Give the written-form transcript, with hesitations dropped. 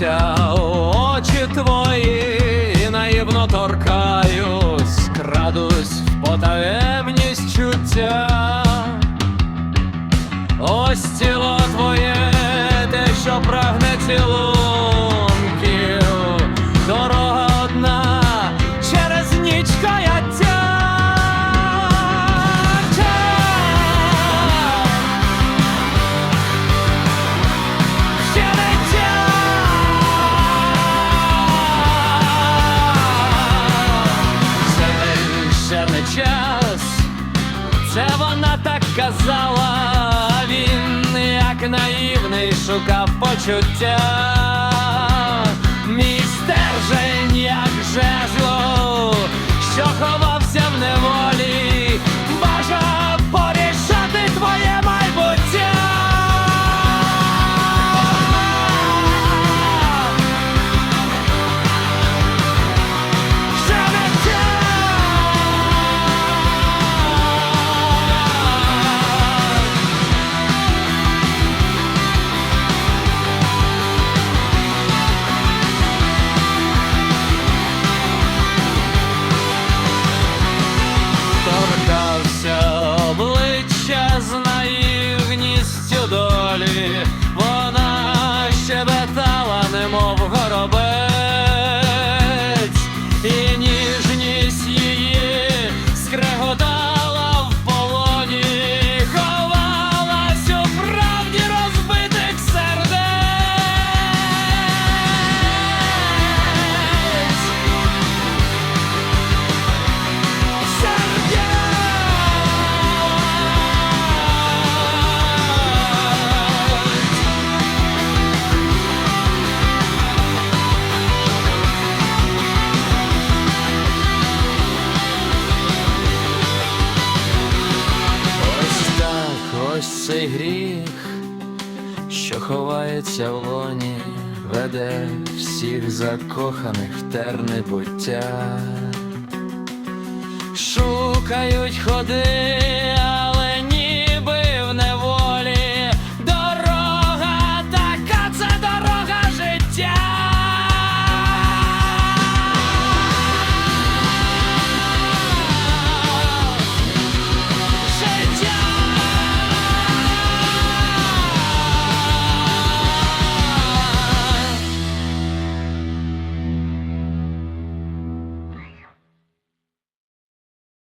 дивлюся в очі твої, наївно торкаюсь, крадусь в потаємність чуття. Ось тіло твоє, те, що прагне цілунків, дорога одна через ніч каяття. Час, це вона так казала, а він, як наївний, шукав почуття. Мій стержень, як жезло, що ховався в неволі, бажав порішати твоє майбуття. Обличчя з наївністю долі, вона щебетала, немов горобець, і ніжність її скреготала в полоні, ховалась у правді розбитих сердець. Ось цей гріх, що ховається в лоні, веде всіх закоханих в терне буття. Шукають ходи